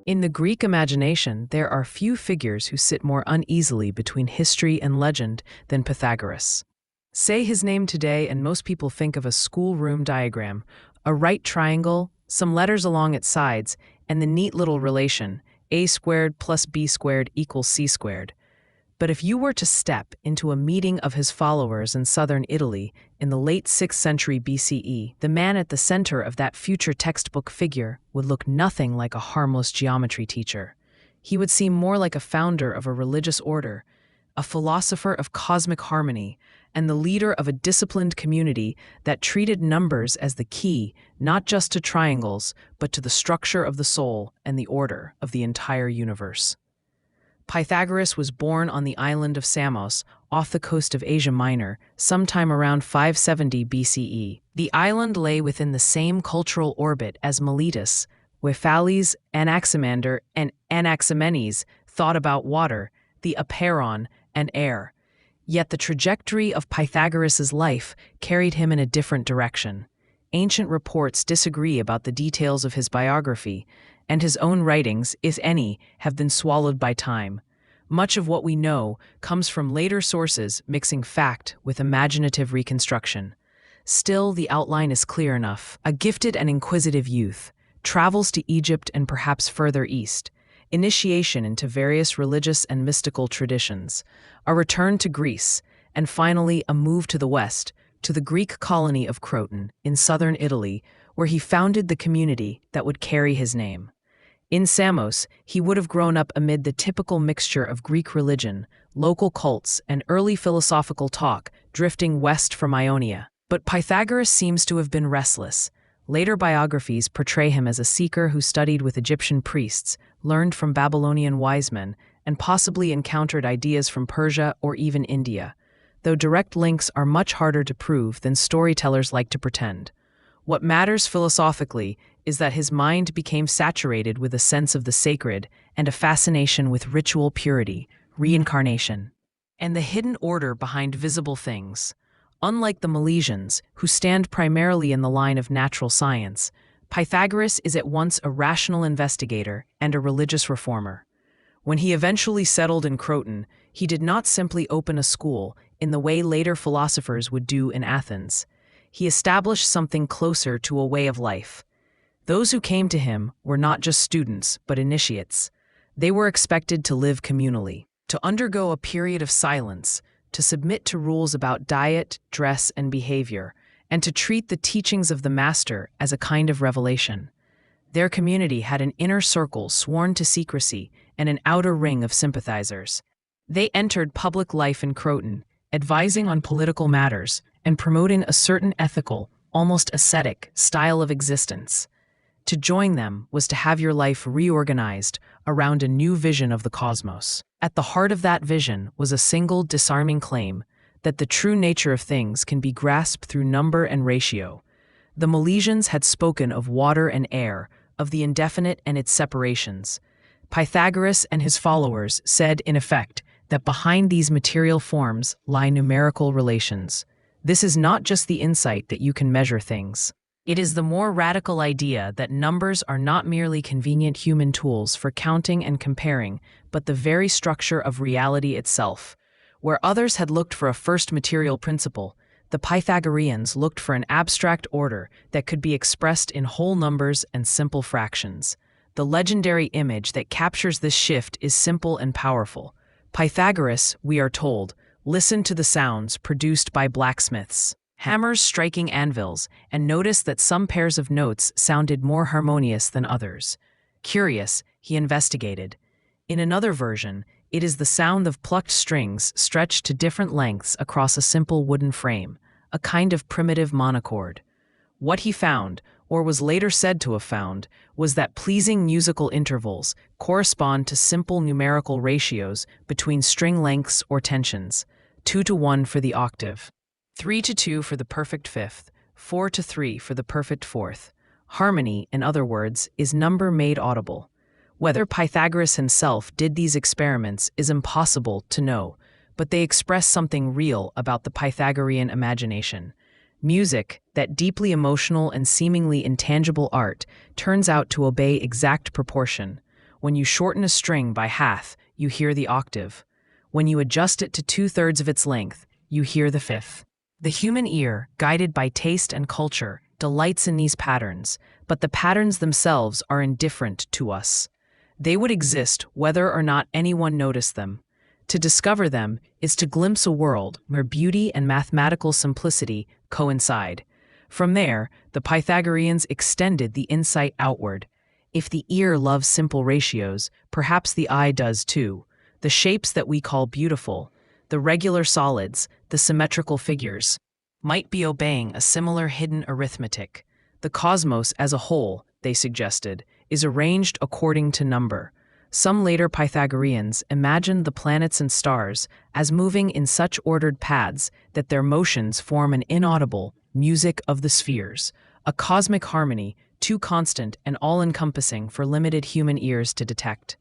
In the Greek imagination, there are few figures who sit more uneasily between history and legend than Pythagoras. Say his name today, and most people think of a schoolroom diagram, a right triangle, some letters along its sides, and the neat little relation, a squared plus b squared equals c squared. But if you were to step into a meeting of his followers in southern Italy in the late 6th century BCE, the man at the center of that future textbook figure would look nothing like a harmless geometry teacher. He would seem more like a founder of a religious order, a philosopher of cosmic harmony, and the leader of a disciplined community that treated numbers as the key, not just to triangles, but to the structure of the soul and the order of the entire universe. Pythagoras was born on the island of Samos, off the coast of Asia Minor, sometime around 570 BCE. The island lay within the same cultural orbit as Miletus, where Thales, Anaximander, and Anaximenes thought about water, the apeiron, and air. Yet the trajectory of Pythagoras's life carried him in a different direction. Ancient reports disagree about the details of his biography, and his own writings, if any, have been swallowed by time. Much of what we know comes from later sources mixing fact with imaginative reconstruction. Still, the outline is clear enough. A gifted and inquisitive youth, travels to Egypt and perhaps further east, initiation into various religious and mystical traditions, a return to Greece, and finally a move to the west, to the Greek colony of Croton in southern Italy, where he founded the community that would carry his name. In Samos, he would have grown up amid the typical mixture of Greek religion, local cults, and early philosophical talk, drifting west from Ionia. But Pythagoras seems to have been restless. Later biographies portray him as a seeker who studied with Egyptian priests, learned from Babylonian wise men, and possibly encountered ideas from Persia or even India, though direct links are much harder to prove than storytellers like to pretend. What matters philosophically is that his mind became saturated with a sense of the sacred and a fascination with ritual purity, reincarnation, and the hidden order behind visible things. Unlike the Milesians, who stand primarily in the line of natural science, Pythagoras is at once a rational investigator and a religious reformer. When he eventually settled in Croton, he did not simply open a school in the way later philosophers would do in Athens. He established something closer to a way of life. Those who came to him were not just students, but initiates. They were expected to live communally, to undergo a period of silence, to submit to rules about diet, dress, and behavior, and to treat the teachings of the master as a kind of revelation. Their community had an inner circle sworn to secrecy and an outer ring of sympathizers. They entered public life in Croton, advising on political matters and promoting a certain ethical, almost ascetic, style of existence. To join them was to have your life reorganized around a new vision of the cosmos. At the heart of that vision was a single disarming claim that the true nature of things can be grasped through number and ratio. The Milesians had spoken of water and air, of the indefinite and its separations. Pythagoras and his followers said, in effect, that behind these material forms lie numerical relations. This is not just the insight that you can measure things. It is the more radical idea that numbers are not merely convenient human tools for counting and comparing, but the very structure of reality itself. Where others had looked for a first material principle, the Pythagoreans looked for an abstract order that could be expressed in whole numbers and simple fractions. The legendary image that captures this shift is simple and powerful. Pythagoras, we are told, listened to the sounds produced by blacksmiths, hammers striking anvils, and noticed that some pairs of notes sounded more harmonious than others. Curious, he investigated. In another version, it is the sound of plucked strings stretched to different lengths across a simple wooden frame, a kind of primitive monochord. What he found, or was later said to have found, was that pleasing musical intervals correspond to simple numerical ratios between string lengths or tensions: 2:1 for the octave, 3:2 for the perfect fifth, 4:3 for the perfect fourth. Harmony, in other words, is number made audible. Whether Pythagoras himself did these experiments is impossible to know, but they express something real about the Pythagorean imagination. Music, that deeply emotional and seemingly intangible art, turns out to obey exact proportion. When you shorten a string by half, you hear the octave. When you adjust it to 2/3 of its length, you hear the fifth. The human ear, guided by taste and culture, delights in these patterns, but the patterns themselves are indifferent to us. They would exist whether or not anyone noticed them. To discover them is to glimpse a world where beauty and mathematical simplicity coincide. From there, the Pythagoreans extended the insight outward. If the ear loves simple ratios, perhaps the eye does too. The shapes that we call beautiful, the regular solids, the symmetrical figures, might be obeying a similar hidden arithmetic. The cosmos as a whole, they suggested, is arranged according to number. Some later Pythagoreans imagined the planets and stars as moving in such ordered paths that their motions form an inaudible music of the spheres, a cosmic harmony too constant and all-encompassing for limited human ears to detect.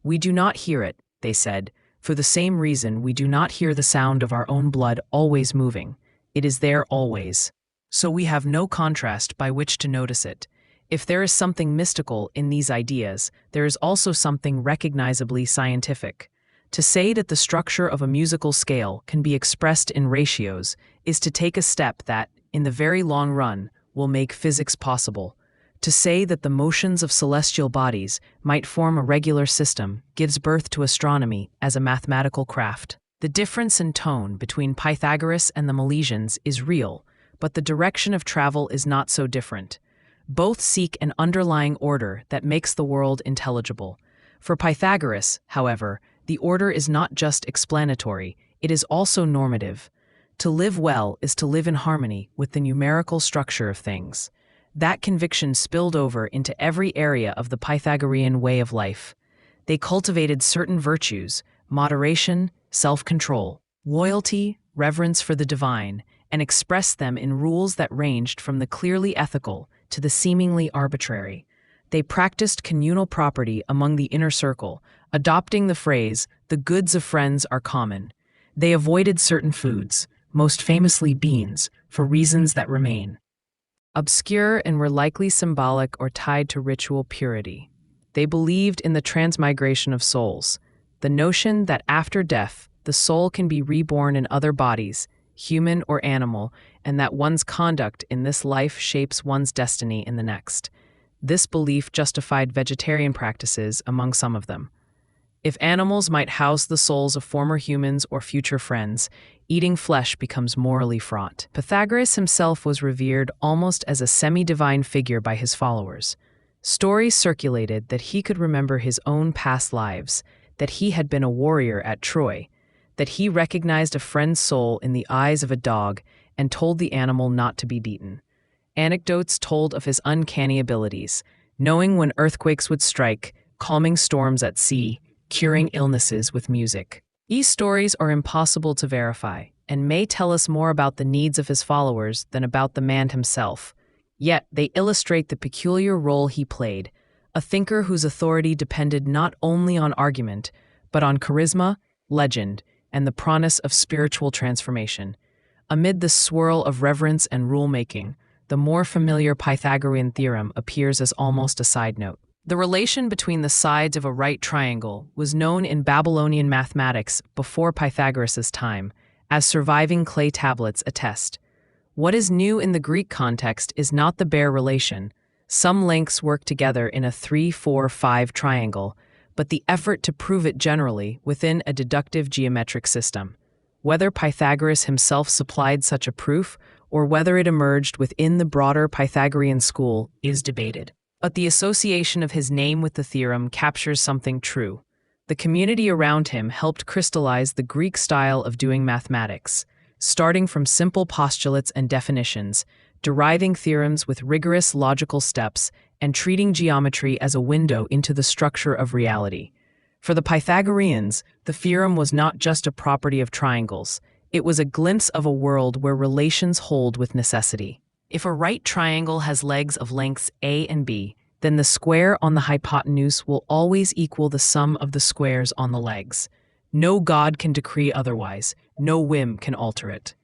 We do not hear it, they said, for the same reason we do not hear the sound of our own blood always moving. It is there always. So we have no contrast by which to notice it. If there is something mystical in these ideas, there is also something recognizably scientific. To say that the structure of a musical scale can be expressed in ratios is to take a step that, in the very long run, will make physics possible. To say that the motions of celestial bodies might form a regular system gives birth to astronomy as a mathematical craft. The difference in tone between Pythagoras and the Milesians is real, but the direction of travel is not so different. Both seek an underlying order that makes the world intelligible. For Pythagoras, however, the order is not just explanatory, it is also normative. To live well is to live in harmony with the numerical structure of things. That conviction spilled over into every area of the Pythagorean way of life. They cultivated certain virtues, moderation, self-control, loyalty, reverence for the divine, and expressed them in rules that ranged from the clearly ethical to the seemingly arbitrary. They practiced communal property among the inner circle, adopting the phrase, "the goods of friends are common." They avoided certain foods, most famously beans, for reasons that remain obscure and were likely symbolic or tied to ritual purity. They believed in the transmigration of souls, the notion that after death, the soul can be reborn in other bodies, human or animal, and that one's conduct in this life shapes one's destiny in the next. This belief justified vegetarian practices among some of them. If animals might house the souls of former humans or future friends, eating flesh becomes morally fraught. Pythagoras himself was revered almost as a semi-divine figure by his followers. Stories circulated that he could remember his own past lives, that he had been a warrior at Troy, that he recognized a friend's soul in the eyes of a dog and told the animal not to be beaten. Anecdotes told of his uncanny abilities, knowing when earthquakes would strike, calming storms at sea, curing illnesses with music. These stories are impossible to verify and may tell us more about the needs of his followers than about the man himself. Yet they illustrate the peculiar role he played, a thinker whose authority depended not only on argument, but on charisma, legend, and the promise of spiritual transformation. Amid the swirl of reverence and rule-making, the more familiar Pythagorean theorem appears as almost a side note. The relation between the sides of a right triangle was known in Babylonian mathematics before Pythagoras' time, as surviving clay tablets attest. What is new in the Greek context is not the bare relation. Some lengths work together in a 3-4-5 triangle, but the effort to prove it generally within a deductive geometric system. Whether Pythagoras himself supplied such a proof, or whether it emerged within the broader Pythagorean school, is debated. But the association of his name with the theorem captures something true. The community around him helped crystallize the Greek style of doing mathematics, starting from simple postulates and definitions, deriving theorems with rigorous logical steps, and treating geometry as a window into the structure of reality. For the Pythagoreans, the theorem was not just a property of triangles, it was a glimpse of a world where relations hold with necessity. If a right triangle has legs of lengths A and B, then the square on the hypotenuse will always equal the sum of the squares on the legs. No god can decree otherwise, no whim can alter it.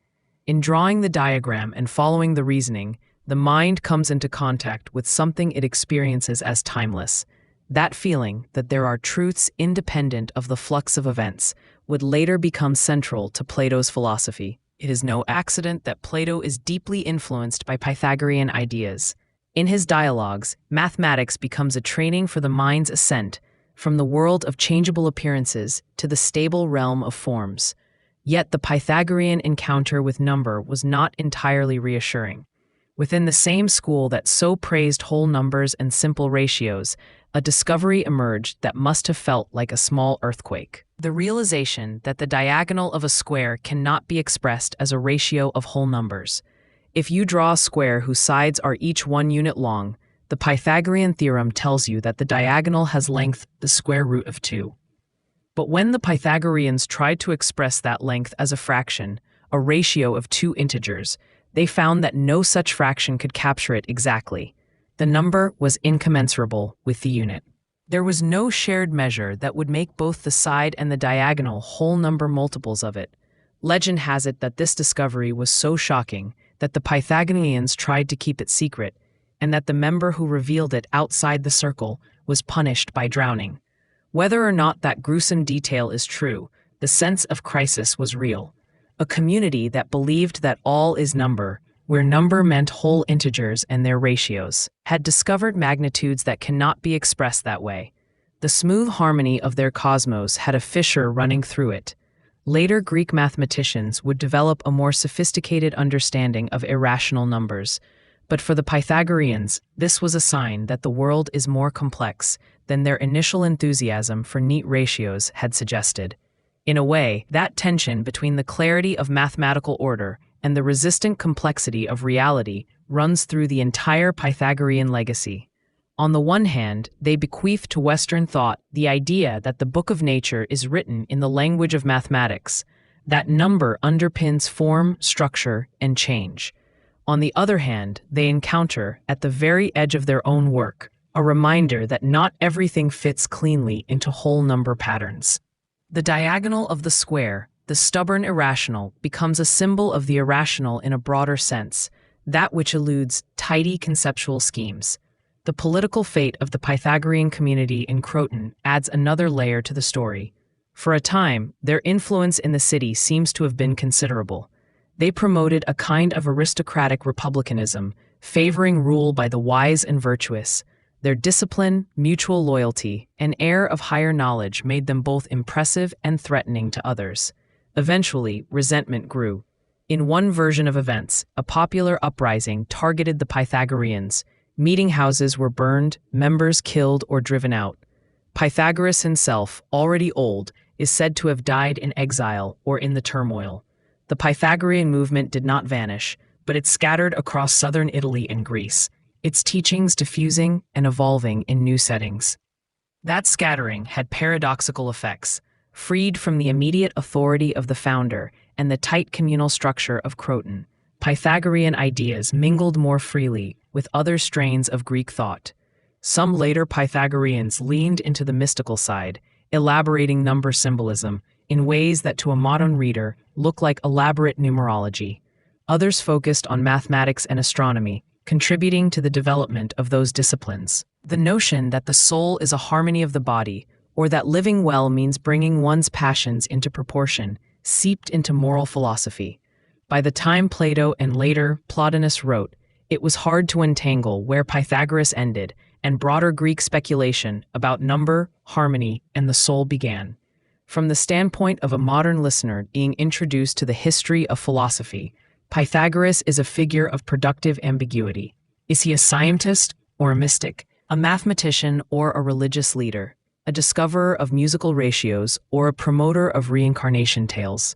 In drawing the diagram and following the reasoning, the mind comes into contact with something it experiences as timeless. That feeling that there are truths independent of the flux of events would later become central to Plato's philosophy. It is no accident that Plato is deeply influenced by Pythagorean ideas. In his dialogues, mathematics becomes a training for the mind's ascent from the world of changeable appearances to the stable realm of forms. Yet the Pythagorean encounter with number was not entirely reassuring. Within the same school that so praised whole numbers and simple ratios, a discovery emerged that must have felt like a small earthquake. The realization that the diagonal of a square cannot be expressed as a ratio of whole numbers. If you draw a square whose sides are each 1 unit long, the Pythagorean theorem tells you that the diagonal has length the square root of 2. But when the Pythagoreans tried to express that length as a fraction, a ratio of 2 integers, they found that no such fraction could capture it exactly. The number was incommensurable with the unit. There was no shared measure that would make both the side and the diagonal whole number multiples of it. Legend has it that this discovery was so shocking that the Pythagoreans tried to keep it secret, and that the member who revealed it outside the circle was punished by drowning. Whether or not that gruesome detail is true, the sense of crisis was real. A community that believed that all is number, where number meant whole integers and their ratios, had discovered magnitudes that cannot be expressed that way. The smooth harmony of their cosmos had a fissure running through it. Later Greek mathematicians would develop a more sophisticated understanding of irrational numbers, but for the Pythagoreans, this was a sign that the world is more complex than their initial enthusiasm for neat ratios had suggested. In a way, that tension between the clarity of mathematical order and the resistant complexity of reality runs through the entire Pythagorean legacy. On the one hand, they bequeath to Western thought the idea that the book of nature is written in the language of mathematics, that number underpins form, structure, and change. On the other hand, they encounter, at the very edge of their own work, a reminder that not everything fits cleanly into whole number patterns. The diagonal of the square, the stubborn irrational, becomes a symbol of the irrational in a broader sense, that which eludes tidy conceptual schemes. The political fate of the Pythagorean community in Croton adds another layer to the story. For a time, their influence in the city seems to have been considerable. They promoted a kind of aristocratic republicanism, favoring rule by the wise and virtuous. Their discipline, mutual loyalty, and air of higher knowledge made them both impressive and threatening to others. Eventually, resentment grew. In one version of events, a popular uprising targeted the Pythagoreans. Meeting houses were burned, members killed or driven out. Pythagoras himself, already old, is said to have died in exile or in the turmoil. The Pythagorean movement did not vanish, but it scattered across southern Italy and Greece, its teachings diffusing and evolving in new settings. That scattering had paradoxical effects. Freed from the immediate authority of the founder and the tight communal structure of Croton, Pythagorean ideas mingled more freely with other strains of Greek thought. Some later Pythagoreans leaned into the mystical side, elaborating number symbolism in ways that to a modern reader look like elaborate numerology. Others focused on mathematics and astronomy, contributing to the development of those disciplines. The notion that the soul is a harmony of the body, or that living well means bringing one's passions into proportion, seeped into moral philosophy. By the time Plato and later Plotinus wrote, it was hard to untangle where Pythagoras ended and broader Greek speculation about number, harmony, and the soul began. From the standpoint of a modern listener being introduced to the history of philosophy, Pythagoras is a figure of productive ambiguity. Is he a scientist or a mystic, a mathematician or a religious leader, a discoverer of musical ratios or a promoter of reincarnation tales?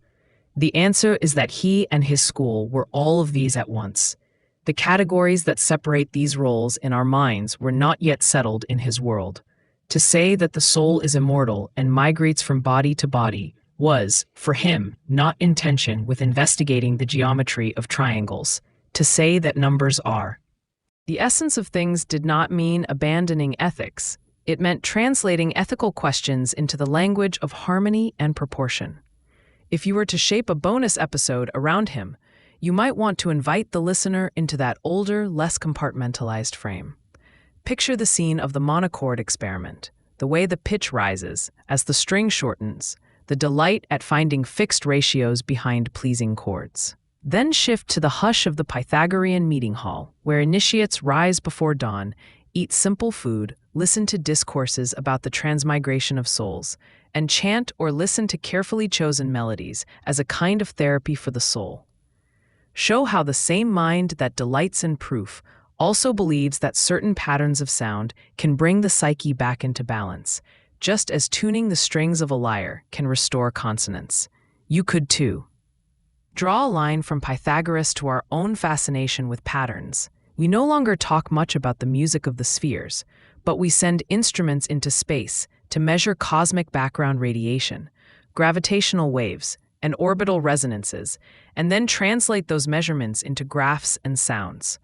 The answer is that he and his school were all of these at once. The categories that separate these roles in our minds were not yet settled in his world. To say that the soul is immortal and migrates from body to body was, for him, not in tension with investigating the geometry of triangles. To say that numbers are the essence of things did not mean abandoning ethics. It meant translating ethical questions into the language of harmony and proportion. If you were to shape a bonus episode around him, you might want to invite the listener into that older, less compartmentalized frame. Picture the scene of the monochord experiment, the way the pitch rises as the string shortens, the delight at finding fixed ratios behind pleasing chords. Then shift to the hush of the Pythagorean meeting hall, where initiates rise before dawn, eat simple food, listen to discourses about the transmigration of souls, and chant or listen to carefully chosen melodies as a kind of therapy for the soul. Show how the same mind that delights in proof also believes that certain patterns of sound can bring the psyche back into balance, just as tuning the strings of a lyre can restore consonance. You could too. Draw a line from Pythagoras to our own fascination with patterns. We no longer talk much about the music of the spheres, but we send instruments into space to measure cosmic background radiation, gravitational waves, and orbital resonances, and then translate those measurements into graphs and sounds.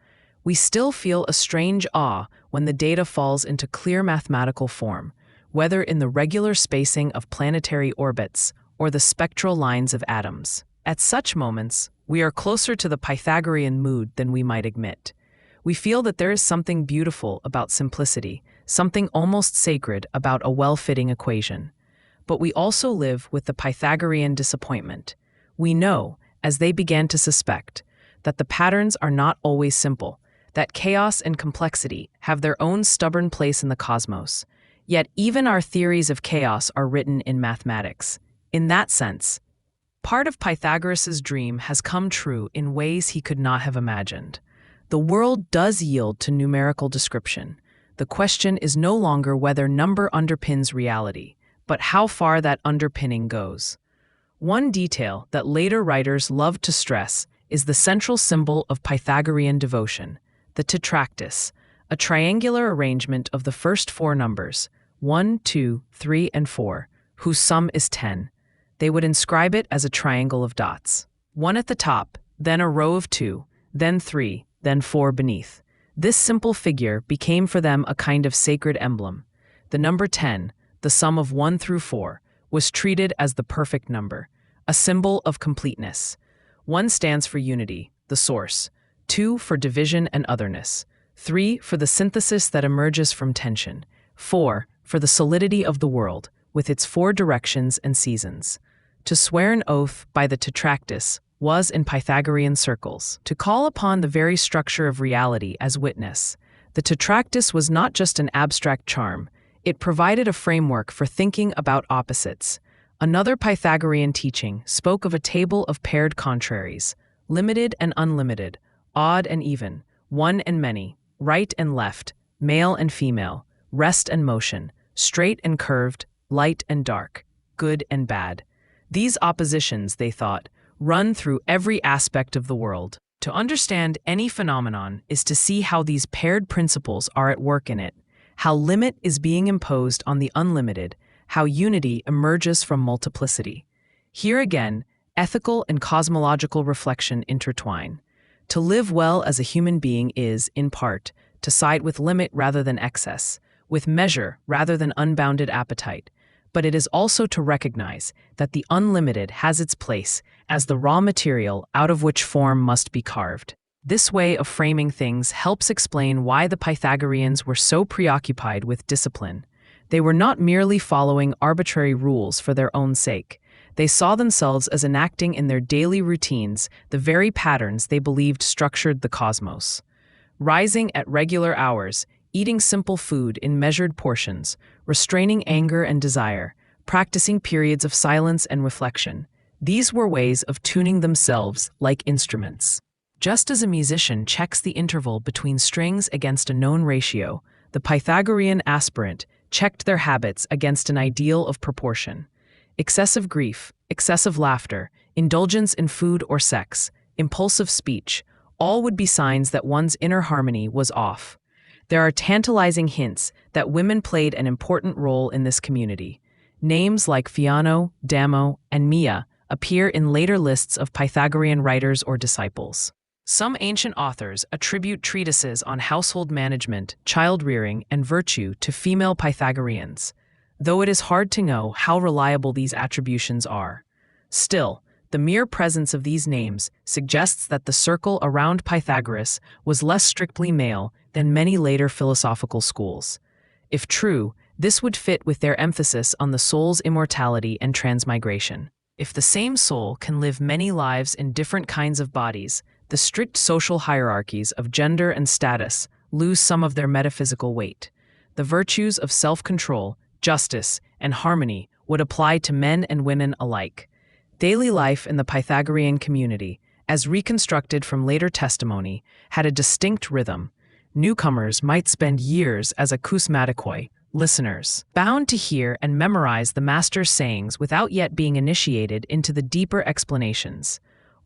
We still feel a strange awe when the data falls into clear mathematical form, whether in the regular spacing of planetary orbits or the spectral lines of atoms. At such moments, we are closer to the Pythagorean mood than we might admit. We feel that there is something beautiful about simplicity, something almost sacred about a well-fitting equation. But we also live with the Pythagorean disappointment. We know, as they began to suspect, that the patterns are not always simple, that chaos and complexity have their own stubborn place in the cosmos. Yet even our theories of chaos are written in mathematics. In that sense, part of Pythagoras' dream has come true in ways he could not have imagined. The world does yield to numerical description. The question is no longer whether number underpins reality, but how far that underpinning goes. One detail that later writers loved to stress is the central symbol of Pythagorean devotion, the tetractys, a triangular arrangement of the first four numbers, 1, 2, 3, and 4, whose sum is 10. They would inscribe it as a triangle of dots. 1 at the top, then a row of 2, then 3, then 4 beneath. This simple figure became for them a kind of sacred emblem. The number 10, the sum of 1 through 4, was treated as the perfect number, a symbol of completeness. 1 stands for unity, the source, 2 for division and otherness, 3 for the synthesis that emerges from tension, 4 for the solidity of the world, with its 4 directions and seasons. To swear an oath by the tetractys was, in Pythagorean circles, to call upon the very structure of reality as witness. The tetractys was not just an abstract charm, it provided a framework for thinking about opposites. Another Pythagorean teaching spoke of a table of paired contraries, limited and unlimited, odd and even, one and many, right and left, male and female, rest and motion, straight and curved, light and dark, good and bad. These oppositions, they thought, run through every aspect of the world. To understand any phenomenon is to see how these paired principles are at work in it, how limit is being imposed on the unlimited, how unity emerges from multiplicity. Here again, ethical and cosmological reflection intertwine. To live well as a human being is, in part, to side with limit rather than excess, with measure rather than unbounded appetite. But it is also to recognize that the unlimited has its place as the raw material out of which form must be carved. This way of framing things helps explain why the Pythagoreans were so preoccupied with discipline. They were not merely following arbitrary rules for their own sake. They saw themselves as enacting in their daily routines the very patterns they believed structured the cosmos. Rising at regular hours, eating simple food in measured portions, restraining anger and desire, practicing periods of silence and reflection. These were ways of tuning themselves like instruments. Just as a musician checks the interval between strings against a known ratio, the Pythagorean aspirant checked their habits against an ideal of proportion. Excessive grief, excessive laughter, indulgence in food or sex, impulsive speech, all would be signs that one's inner harmony was off. There are tantalizing hints that women played an important role in this community. Names like Fiano, Damo, and Mia appear in later lists of Pythagorean writers or disciples. Some ancient authors attribute treatises on household management, child-rearing, and virtue to female Pythagoreans, though it is hard to know how reliable these attributions are. Still, The mere presence of these names suggests that the circle around Pythagoras was less strictly male than many later philosophical schools. If true, this would fit with their emphasis on the soul's immortality and transmigration. If the same soul can live many lives in different kinds of bodies, the strict social hierarchies of gender and status lose some of their metaphysical weight. The virtues of self-control, justice, and harmony would apply to men and women alike. Daily life in the Pythagorean community, as reconstructed from later testimony, had a distinct rhythm. Newcomers might spend years as akousmatikoi, listeners, bound to hear and memorize the master's sayings without yet being initiated into the deeper explanations.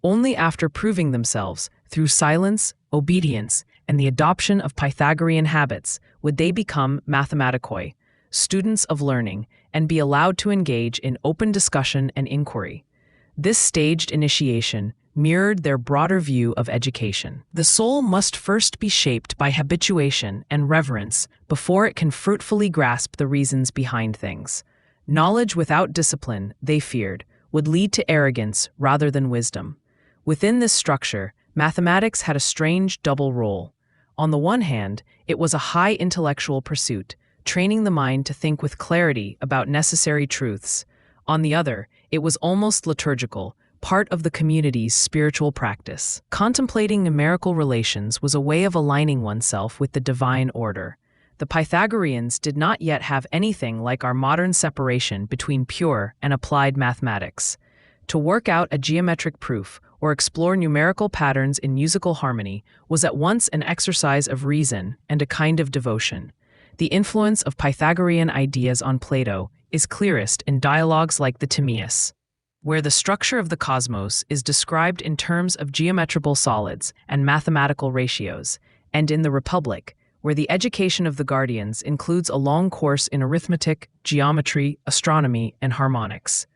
Only after proving themselves through silence, obedience, and the adoption of Pythagorean habits would they become mathematikoi, students of learning, and be allowed to engage in open discussion and inquiry. This staged initiation mirrored their broader view of education. The soul must first be shaped by habituation and reverence before it can fruitfully grasp the reasons behind things. Knowledge without discipline, they feared, would lead to arrogance rather than wisdom. Within this structure, mathematics had a strange double role. On the one hand, it was a high intellectual pursuit, training the mind to think with clarity about necessary truths. On the other, it was almost liturgical, part of the community's spiritual practice. Contemplating numerical relations was a way of aligning oneself with the divine order. The Pythagoreans did not yet have anything like our modern separation between pure and applied mathematics. To work out a geometric proof or explore numerical patterns in musical harmony was at once an exercise of reason and a kind of devotion. The influence of Pythagorean ideas on Plato is clearest in dialogues like the Timaeus, where the structure of the cosmos is described in terms of geometrical solids and mathematical ratios, and in the Republic, where the education of the guardians includes a long course in arithmetic, geometry, astronomy, and harmonics.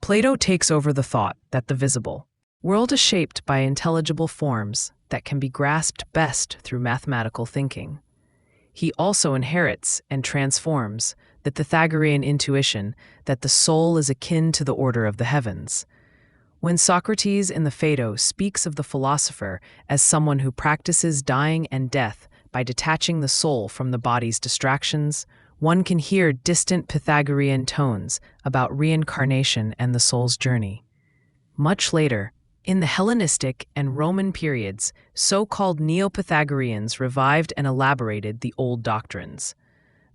Plato takes over the thought that the visible world is shaped by intelligible forms that can be grasped best through mathematical thinking. He also inherits and transforms the Pythagorean intuition that the soul is akin to the order of the heavens. When Socrates in the Phaedo speaks of the philosopher as someone who practices dying and death by detaching the soul from the body's distractions, one can hear distant Pythagorean tones about reincarnation and the soul's journey. Much later, in the Hellenistic and Roman periods, so-called Neo-Pythagoreans revived and elaborated the old doctrines.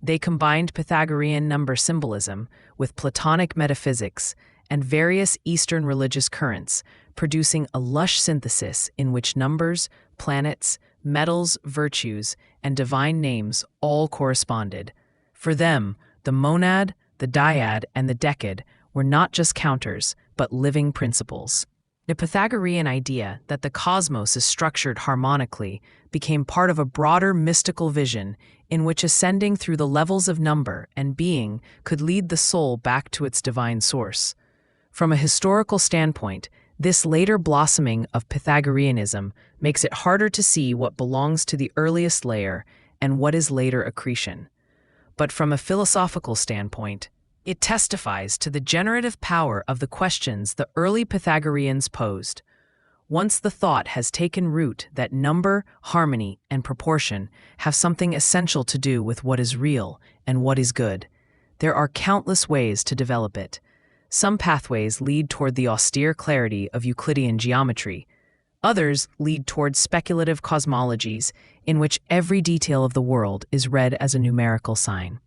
They combined Pythagorean number symbolism with Platonic metaphysics and various Eastern religious currents, producing a lush synthesis in which numbers, planets, metals, virtues, and divine names all corresponded. For them, the monad, the dyad, and the decad were not just counters, but living principles. The Pythagorean idea that the cosmos is structured harmonically became part of a broader mystical vision in which ascending through the levels of number and being could lead the soul back to its divine source. From a historical standpoint, this later blossoming of Pythagoreanism makes it harder to see what belongs to the earliest layer and what is later accretion. But from a philosophical standpoint, it testifies to the generative power of the questions the early Pythagoreans posed. Once the thought has taken root that number, harmony, and proportion have something essential to do with what is real and what is good, there are countless ways to develop it. Some pathways lead toward the austere clarity of Euclidean geometry. Others lead toward speculative cosmologies in which every detail of the world is read as a numerical sign.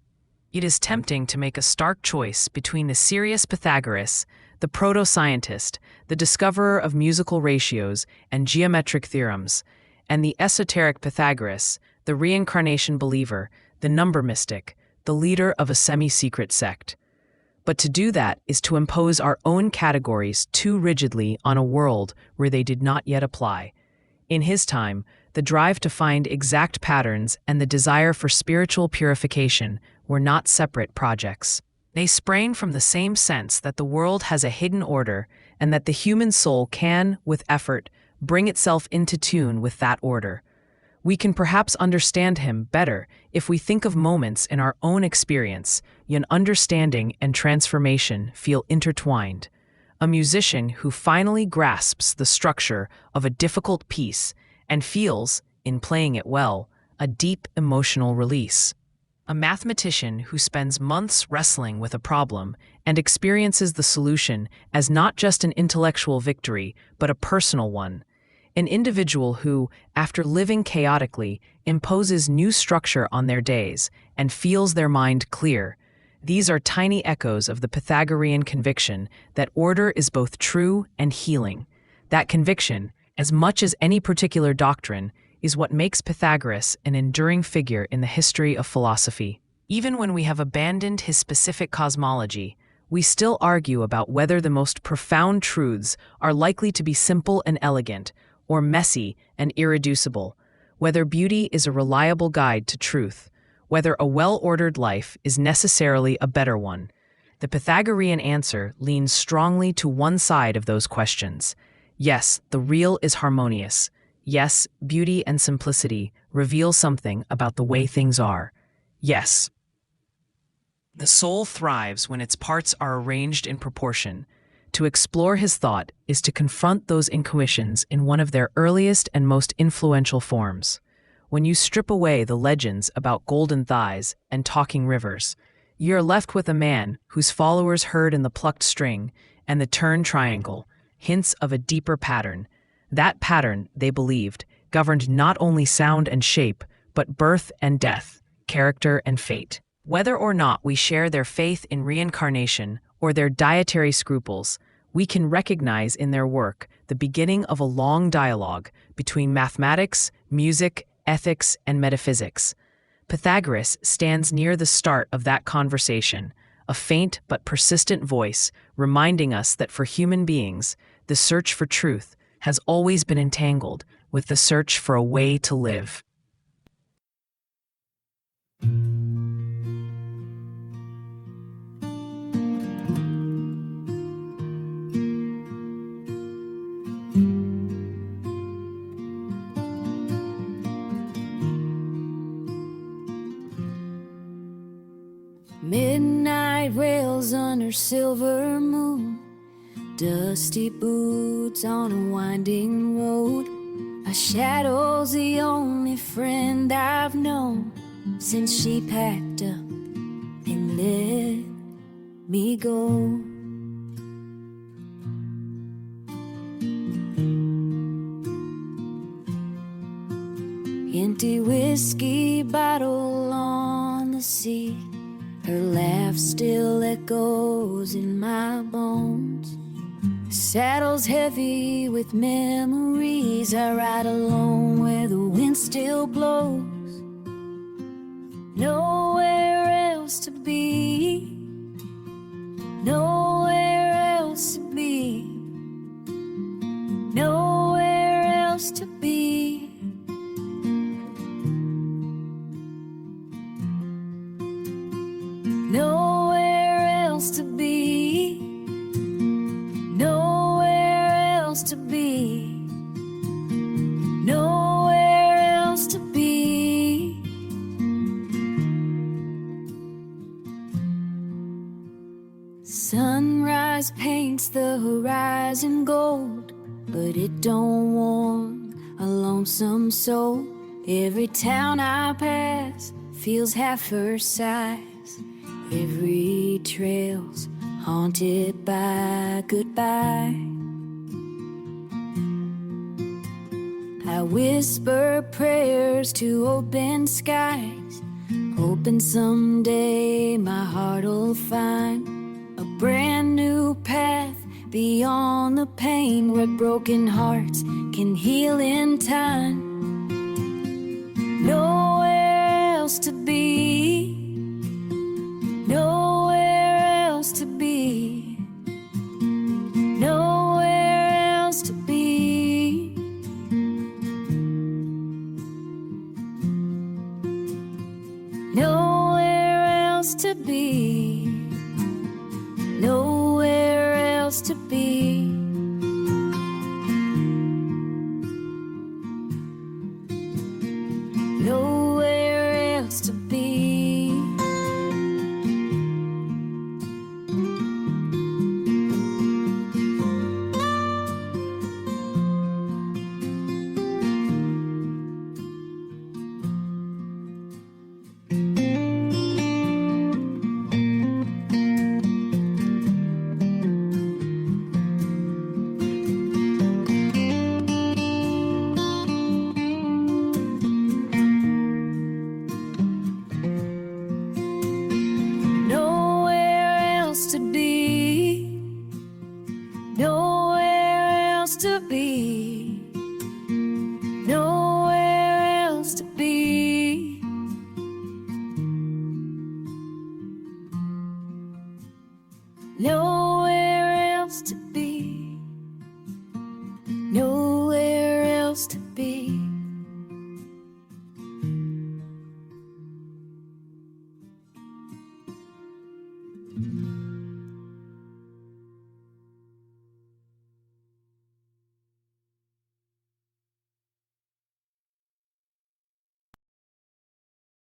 It is tempting to make a stark choice between the serious Pythagoras, the proto-scientist, the discoverer of musical ratios and geometric theorems, and the esoteric Pythagoras, the reincarnation believer, the number mystic, the leader of a semi-secret sect. But to do that is to impose our own categories too rigidly on a world where they did not yet apply. In his time, the drive to find exact patterns and the desire for spiritual purification were not separate projects. They sprang from the same sense that the world has a hidden order and that the human soul can, with effort, bring itself into tune with that order. We can perhaps understand him better if we think of moments in our own experience when understanding and transformation feel intertwined. a musician who finally grasps the structure of a difficult piece and feels, in playing it well, a deep emotional release. A mathematician who spends months wrestling with a problem and experiences the solution as not just an intellectual victory, but a personal one. An individual who, after living chaotically, imposes new structure on their days and feels their mind clear. These are tiny echoes of the Pythagorean conviction that order is both true and healing. That conviction, as much as any particular doctrine, is what makes Pythagoras an enduring figure in the history of philosophy. Even when we have abandoned his specific cosmology, we still argue about whether the most profound truths are likely to be simple and elegant, or messy and irreducible, whether beauty is a reliable guide to truth, whether a well-ordered life is necessarily a better one. The Pythagorean answer leans strongly to one side of those questions. Yes, the real is harmonious. Yes, beauty and simplicity reveal something about the way things are. Yes, the soul thrives when its parts are arranged in proportion. To explore his thought is to confront those intuitions in one of their earliest and most influential forms. When you strip away the legends about golden thighs and talking rivers, you're left with a man whose followers heard in the plucked string and the turned triangle hints of a deeper pattern. That pattern, they believed, governed not only sound and shape, but birth and death, character and fate. Whether or not we share their faith in reincarnation or their dietary scruples, we can recognize in their work the beginning of a long dialogue between mathematics, music, ethics, and metaphysics. Pythagoras stands near the start of that conversation, a faint but persistent voice reminding us that for human beings, the search for truth has always been entangled with the search for a way to live. Midnight rails under silver moon, dusty boots on a winding road. A shadow's the only friend I've known since she packed up and let me go. Empty whiskey bottle on the seat, her laugh still echoes in my bones. The saddle's heavy with memories. I ride alone where the wind still blows. Nowhere else to be, nowhere else to be, nowhere else to be. Nowhere else to be, nowhere else to be, nowhere else to be. Sunrise paints the horizon gold, but it don't warm a lonesome soul. Every town I pass feels half her size. Every trail's haunted by goodbye. I whisper prayers to open skies, hoping someday my heart'll find a brand new path beyond the pain, where broken hearts can heal in time. Nowhere else to be, nowhere else to be, nowhere else to be. Nowhere else to be, nowhere else to be. Nowhere else to be. Nowhere else to be, nowhere else to be.